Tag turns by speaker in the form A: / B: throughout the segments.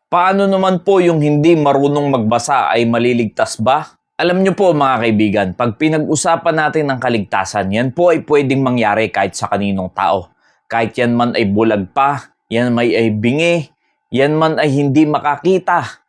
A: Paano naman po yung hindi marunong magbasa ay maliligtas ba? Alam nyo po mga kaibigan, pag pinag-usapan natin ng kaligtasan, yan po ay pwedeng mangyari kahit sa kaninong tao. Kahit yan man ay bulag pa, yan may ay bingi, yan man ay hindi makakita,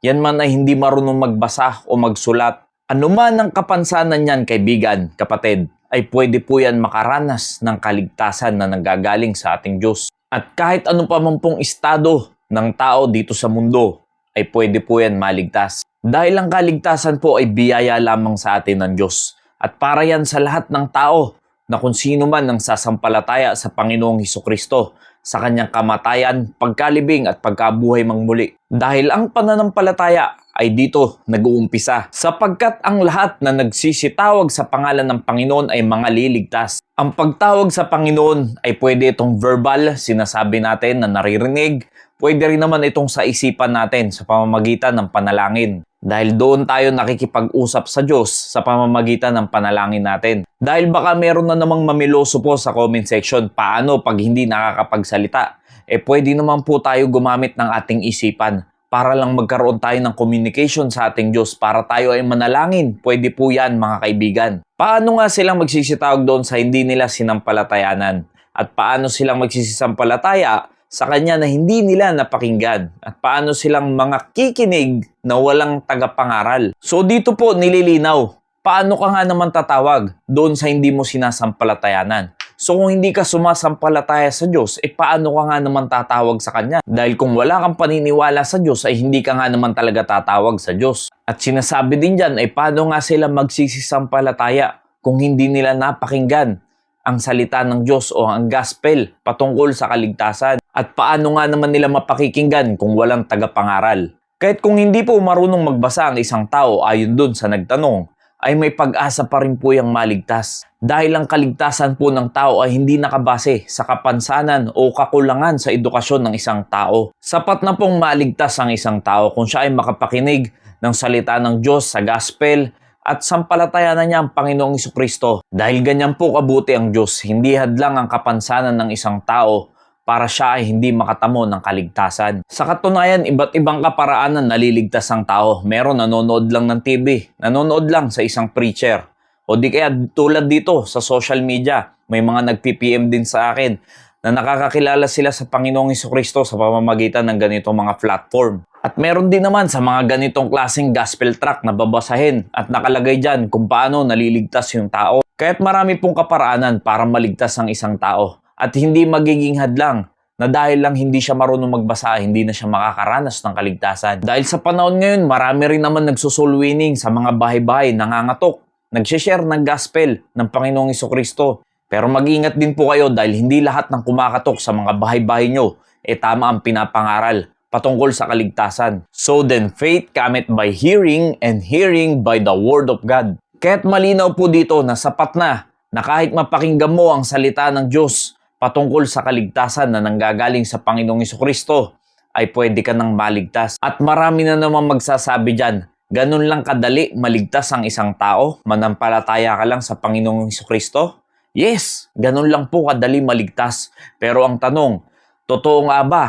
A: yan man ay hindi marunong magbasa o magsulat. Ano man ang kapansanan yan kaibigan, kapatid, ay pwede po yan makaranas ng kaligtasan na nanggagaling sa ating Diyos. At kahit ano pa man pong estado ng tao dito sa mundo, ay pwede po yan maligtas. Dahil ang kaligtasan po ay biyaya lamang sa atin ng Diyos. At para yan sa lahat ng tao na kung sino man ang sasampalataya sa Panginoong Hesukristo, sa kanyang kamatayan, pagkalibing at pagkabuhay mangmuli. Dahil ang pananampalataya ay dito nag-uumpisa. Sapagkat ang lahat na nagsisitawag sa pangalan ng Panginoon ay mga liligtas. Ang pagtawag sa Panginoon ay pwede itong verbal, sinasabi natin na naririnig. Pwede rin naman itong sa isipan natin sa pamamagitan ng panalangin. Dahil doon tayo nakikipag-usap sa Diyos sa pamamagitan ng panalangin natin. Dahil baka meron na namang mamiloso po sa comment section, paano pag hindi nakakapagsalita? Pwede naman po tayo gumamit ng ating isipan para lang magkaroon tayo ng communication sa ating Diyos para tayo ay manalangin. Pwede po yan mga kaibigan. Paano nga silang magsisitawag doon sa hindi nila sinampalatayanan? At paano silang magsisisampalataya sa Kanya na hindi nila napakinggan? At paano silang mga kikinig na walang tagapangaral? So dito po nililinaw, paano ka nga naman tatawag doon sa hindi mo sinasampalatayanan? So kung hindi ka sumasampalataya sa Diyos, paano ka nga naman tatawag sa Kanya? Dahil kung wala kang paniniwala sa Diyos, ay hindi ka nga naman talaga tatawag sa Diyos. At sinasabi din dyan, paano nga sila magsisisampalataya kung hindi nila napakinggan ang salita ng Diyos o ang gospel patungkol sa kaligtasan? At paano nga naman nila mapakikinggan kung walang tagapangaral? Kahit kung hindi po marunong magbasa ang isang tao ayon dun sa nagtanong, ay may pag-asa pa rin po yung maligtas. Dahil ang kaligtasan po ng tao ay hindi nakabase sa kapansanan o kakulangan sa edukasyon ng isang tao. Sapat na pong maligtas ang isang tao kung siya ay makapakinig ng salita ng Diyos sa gospel at sampalatayanan niya ang Panginoong Hesukristo. Dahil ganyan po kabuti ang Diyos, hindi hadlang ang kapansanan ng isang tao para siya ay hindi makatamo ng kaligtasan. Sa katunayan, iba't ibang kaparaanan naliligtas ang tao. Meron nanonood lang ng TV, nanonood lang sa isang preacher. O di kaya tulad dito sa social media, may mga nag-PPM din sa akin na nakakakilala sila sa Panginoong Hesukristo sa pamamagitan ng ganitong mga platform. At meron din naman sa mga ganitong klaseng gospel tract na babasahin at nakalagay dyan kung paano naliligtas yung tao. Kaya't marami pong kaparaanan para maligtas ang isang tao. At hindi magiging hadlang na dahil lang hindi siya marunong magbasa, hindi na siya makakaranas ng kaligtasan. Dahil sa panahon ngayon, marami rin naman nagsusoul winning sa mga bahay-bahay, nangangatok, nagsishare ng gospel ng Panginoong Hesukristo. Pero mag-ingat din po kayo dahil hindi lahat ng kumakatok sa mga bahay-bahay nyo tama ang pinapangaral patungkol sa kaligtasan. So then faith cometh by hearing and hearing by the word of God. Kaya't malinaw po dito na sapat na kahit mapakinggan mo ang salita ng Diyos patungkol sa kaligtasan na nanggagaling sa Panginoong Hesukristo, ay pwede ka nang maligtas. At marami na naman magsasabi dyan, ganun lang kadali maligtas ang isang tao, manampalataya ka lang sa Panginoong Hesukristo? Yes, ganun lang po kadali maligtas. Pero ang tanong, totoo nga ba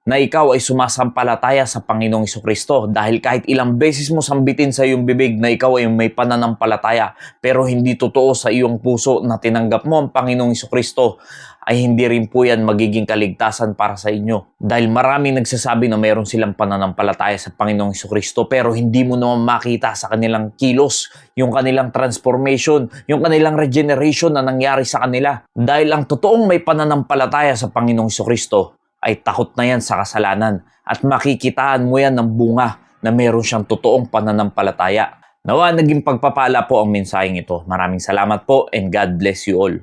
A: na ikaw ay sumasampalataya sa Panginoong Hesukristo? Dahil kahit ilang beses mo sambitin sa iyong bibig na ikaw ay may pananampalataya, pero hindi totoo sa iyong puso na tinanggap mo ang Panginoong Hesukristo, ay hindi rin po yan magiging kaligtasan para sa inyo. Dahil maraming nagsasabi na mayroon silang pananampalataya sa Panginoong Hesukristo, pero hindi mo naman makita sa kanilang kilos, yung kanilang transformation, yung kanilang regeneration na nangyari sa kanila. Dahil ang totoong may pananampalataya sa Panginoong Hesukristo ay takot na yan sa kasalanan at makikitaan mo yan ng bunga na meron siyang totoong pananampalataya. Nawa naging pagpapala po ang mensaheng ito. Maraming salamat po and God bless you all.